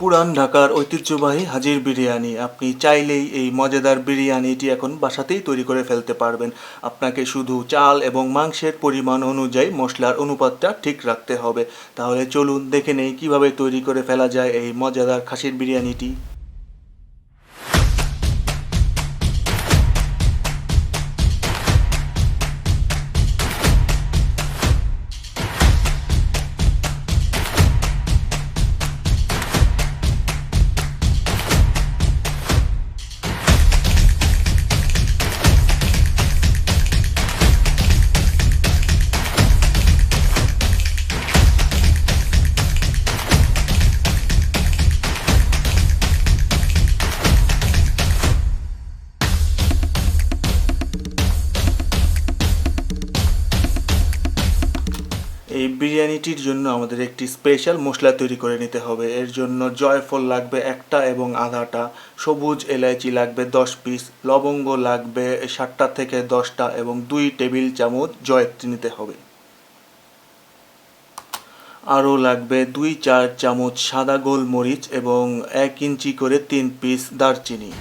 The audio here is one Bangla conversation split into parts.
পুরান ঢাকার ঐতিহ্যবাহী হাজির বিরিয়ানি। আপনি চাইলেই এই মজাদার বিরিয়ানিটি এখন বাসাতেই তৈরি করে ফেলতে পারবেন। আপনাকে শুধু চাল এবং মাংসের পরিমাণ অনুযায়ী মশলার অনুপাতটা ঠিক রাখতে হবে। তাহলে চলুন দেখে নেই কীভাবে তৈরি করে ফেলা যায় এই মজাদার খাসির বিরিয়ানিটি। এই বিরিয়ানিটির জন্য আমাদের একটি স্পেশাল মশলা তৈরি করে নিতে হবে। এর জন্য জয়ফল লাগবে একটা এবং আধাটা, সবুজ এলাচি লাগবে 10 পিস, লবঙ্গ লাগবে 7টা থেকে 10টা এবং 2 টেবিল চামচ জয়ত্রী নিতে হবে। আরও লাগবে 2-4 চামচ সাদা গোলমরিচ এবং 1 ইঞ্চি করে 3 পিস দারচিনি।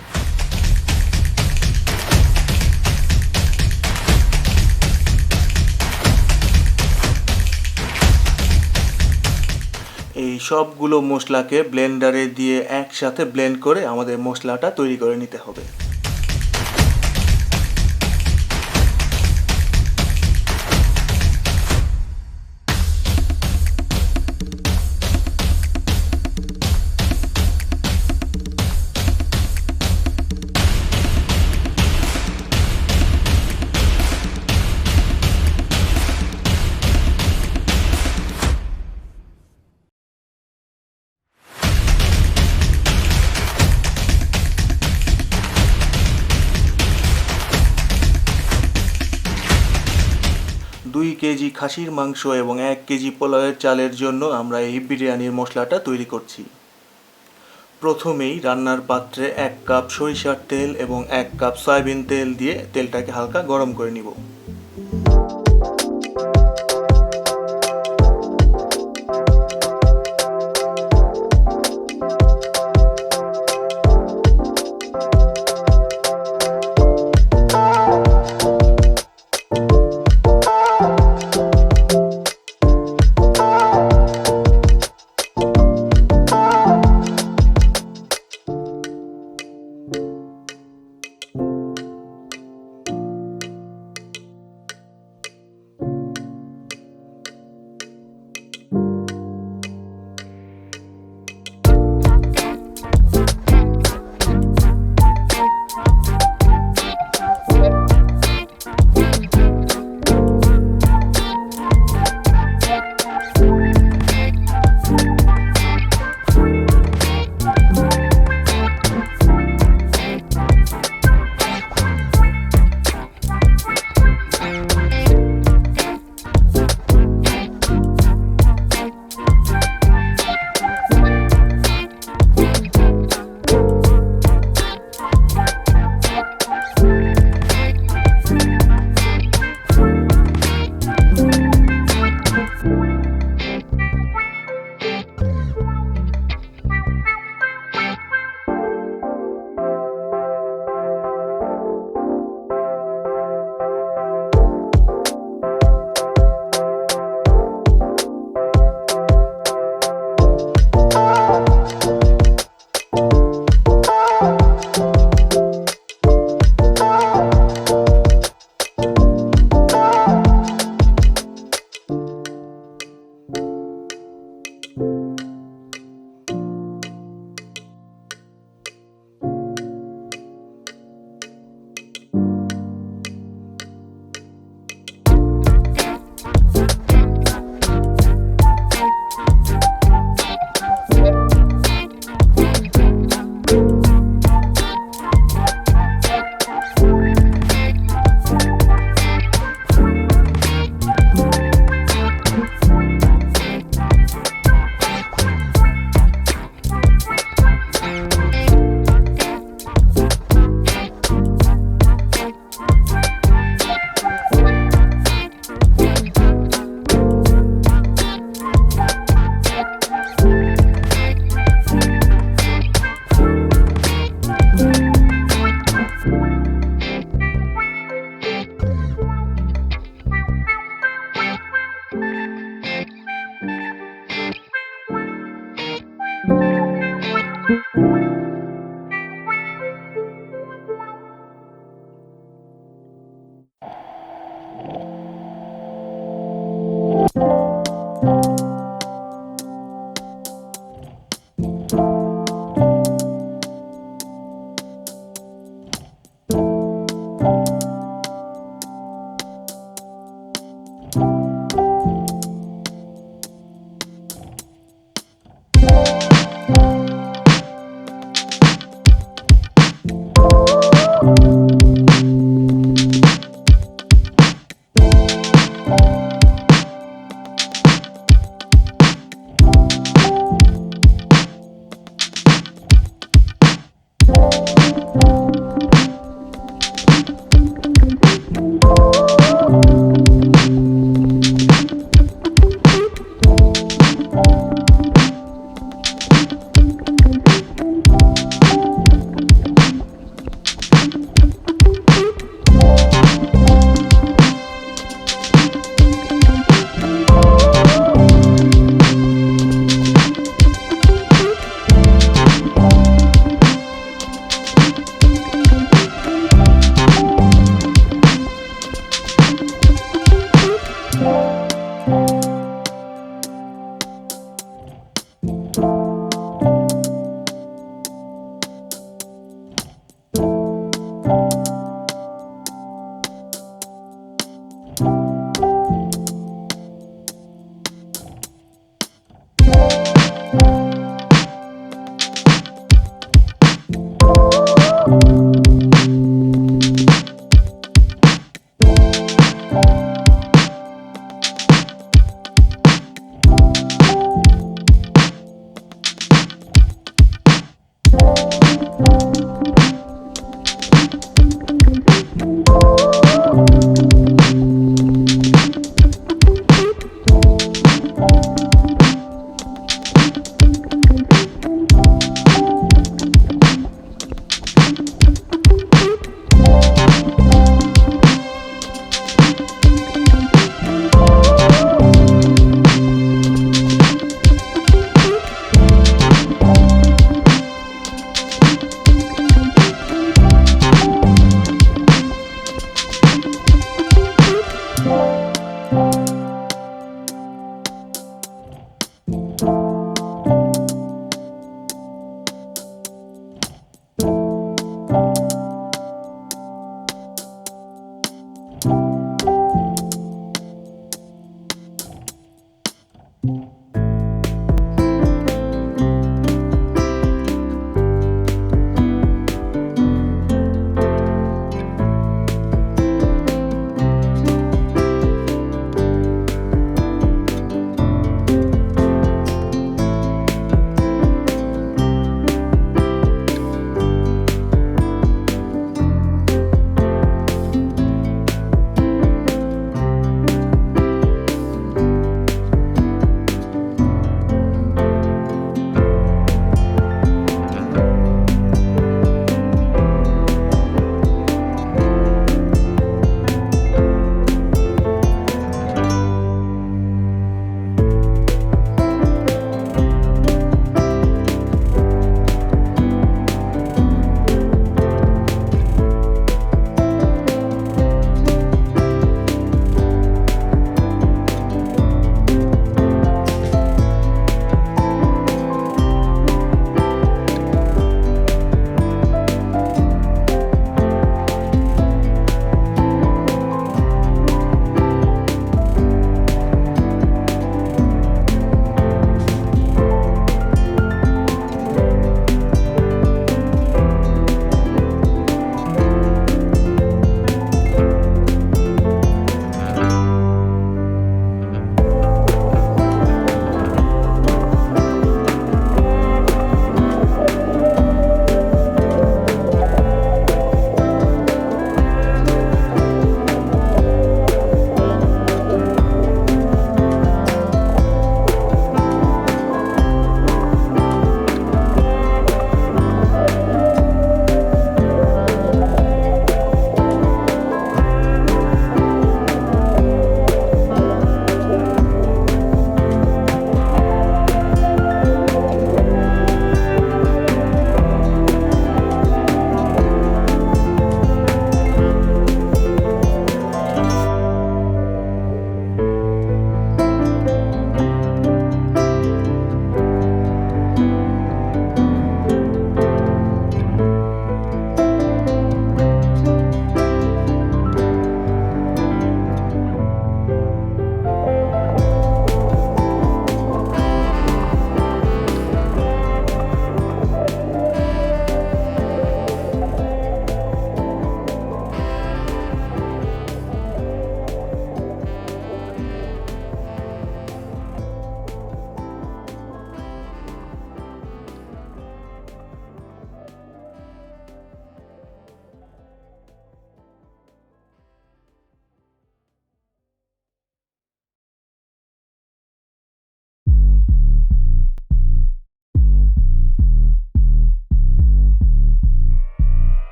এই সবগুলো মশলাকে ব্লেন্ডারে দিয়ে একসাথে ব্লেন্ড করে আমাদের মশলাটা তৈরি করে নিতে হবে। দুই কেজি খাসির মাংস এবং 1 কেজি পোলাওয়ের চালের জন্য আমরা এই বিরিয়ানির মশলাটা তৈরি করছি। প্রথমেই রান্নার পাত্রে 1 কাপ সরিষার তেল এবং 1 কাপ সয়াবিন তেল দিয়ে তেলটাকে হালকা গরম করে নিব।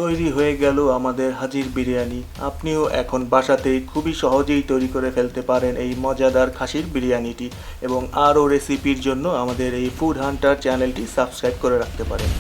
তৈরি হয়ে গেল আমাদের হাজির বিরিয়ানি। আপনিও এখন বাসাতেই খুবই সহজেই তৈরি করে ফেলতে পারেন এই মজাদার খাসির বিরিয়ানিটি, এবং আরও রেসিপির জন্য আমাদের এই ফুড হান্টার চ্যানেলটি সাবস্ক্রাইব করে রাখতে পারেন।